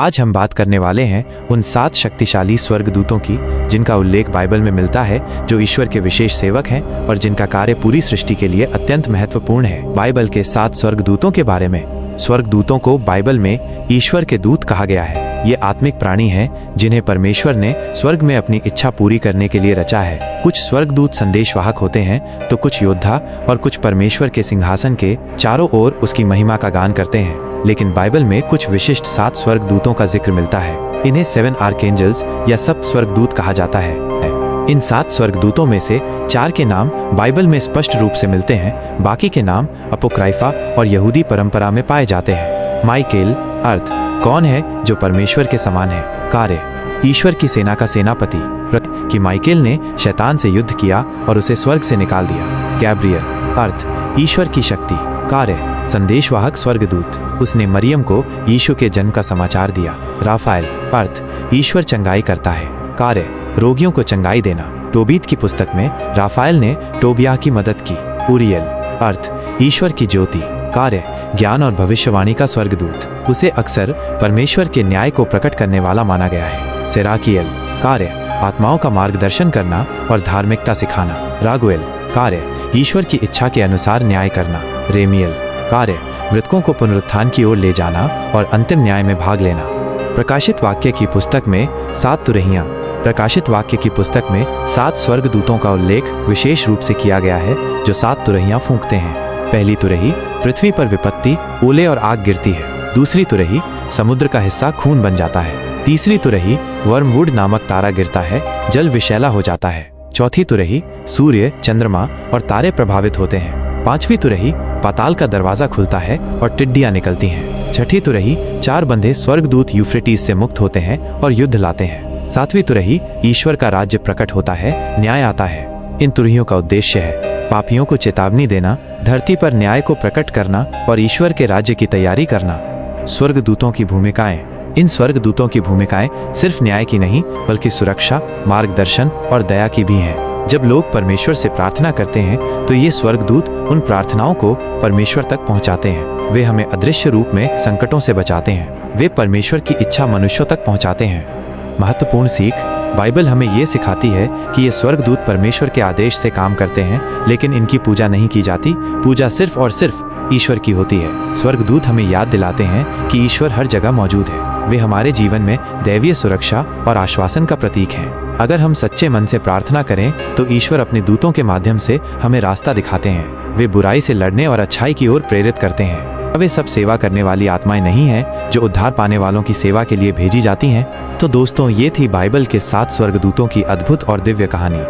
आज हम बात करने वाले हैं उन 7 शक्तिशाली स्वर्गदूतों की जिनका उल्लेख बाइबल में मिलता है, जो ईश्वर के विशेष सेवक हैं और जिनका कार्य पूरी सृष्टि के लिए अत्यंत महत्वपूर्ण है। बाइबल के 7 स्वर्गदूतों के बारे में। स्वर्गदूतों को बाइबल में ईश्वर के दूत कहा गया है। ये आत्मिक प्राणी हैं जिन्हें परमेश्वर ने स्वर्ग में अपनी इच्छा पूरी करने के लिए रचा है। कुछ स्वर्गदूत संदेशवाहक होते हैं तो कुछ योद्धा और कुछ परमेश्वर के सिंहासन के चारों ओर उसकी महिमा का गान करते हैं। लेकिन बाइबल में कुछ विशिष्ट 7 स्वर्गदूतों का जिक्र मिलता है। इन्हें 7 आर्कएंजल्स या सप्त स्वर्गदूत कहा जाता है। इन 7 स्वर्गदूतों में से 4 के नाम बाइबल में स्पष्ट रूप से मिलते हैं, बाकी के नाम अपोक्राइफा और यहूदी परंपरा में पाए जाते हैं। माइकेल अर्थ कौन है जो परमेश्वर के समान है। कार्य ईश्वर की सेना का सेनापति कि माइकेल ने शैतान से युद्ध किया और उसे स्वर्ग से निकाल दिया। गैब्रियल अर्थ ईश्वर की शक्ति। कार्य संदेशवाहक स्वर्गदूत, उसने मरियम को यीशु के जन्म का समाचार दिया। राफाएल अर्थ ईश्वर चंगाई करता है। कार्य रोगियों को चंगाई देना। टोबीत की पुस्तक में राफाएल ने टोबिया की मदद की। उरियल अर्थ ईश्वर की ज्योति। कार्य ज्ञान और भविष्यवाणी का स्वर्गदूत, उसे अक्सर परमेश्वर के न्याय को प्रकट करने वाला माना गया है। सेराकियल कार्य आत्माओं का मार्गदर्शन करना और धार्मिकता सिखाना। रागुएल कार्य ईश्वर की इच्छा के अनुसार न्याय करना। रेमियल कार्य मृतकों को पुनरुत्थान की ओर ले जाना और अंतिम न्याय में भाग लेना। प्रकाशित वाक्य की पुस्तक में 7 तुरहियां। प्रकाशित वाक्य की पुस्तक में 7 स्वर्गदूतों का उल्लेख विशेष रूप से किया गया है, जो 7 तुरहियां फूंकते हैं। पहली तुरही पृथ्वी पर विपत्ति, ओले और आग गिरती है। दूसरी तुरही समुद्र का हिस्सा खून बन जाता है। तीसरी तुरही वर्मवुड नामक तारा गिरता है, जल विषैला हो जाता है। चौथी तुरही सूर्य, चंद्रमा और तारे प्रभावित होते हैं। पांचवी तुरही पाताल का दरवाजा खुलता है और टिड्डियां निकलती हैं। छठी तुरही 4 बंधे स्वर्गदूत यूफ्रेटिस से मुक्त होते हैं और युद्ध लाते हैं। 7वीं तुरही ईश्वर का राज्य प्रकट होता है, न्याय आता है। इन तुरहियों का उद्देश्य है पापियों को चेतावनी देना, धरती पर न्याय को प्रकट करना और ईश्वर के राज्य की तैयारी करना। स्वर्गदूतों की भूमिकाएं। इन स्वर्गदूतों की भूमिकाएं सिर्फ न्याय की नहीं, बल्कि सुरक्षा, मार्गदर्शन और दया की भी हैं। जब लोग परमेश्वर से प्रार्थना करते हैं तो ये स्वर्गदूत उन प्रार्थनाओं को परमेश्वर तक पहुंचाते हैं। वे हमें अदृश्य रूप में संकटों से बचाते हैं। वे परमेश्वर की इच्छा मनुष्यों तक पहुंचाते हैं। महत्वपूर्ण सीख, बाइबल हमें ये सिखाती है कि ये स्वर्गदूत परमेश्वर के आदेश से काम करते हैं, लेकिन इनकी पूजा नहीं की जाती। पूजा सिर्फ और सिर्फ ईश्वर की होती है। स्वर्गदूत हमें याद दिलाते हैं कि ईश्वर हर जगह मौजूद है। वे हमारे जीवन में दैवीय सुरक्षा और आश्वासन का प्रतीक हैं। अगर हम सच्चे मन से प्रार्थना करें तो ईश्वर अपने दूतों के माध्यम से हमें रास्ता दिखाते हैं। वे बुराई से लड़ने और अच्छाई की ओर प्रेरित करते हैं। वे सब सेवा करने वाली आत्माएं नहीं हैं जो उद्धार पाने वालों की सेवा के लिए भेजी जाती हैं। तो दोस्तों, ये थी बाइबल के 7 स्वर्गदूतों की अद्भुत और दिव्य कहानी।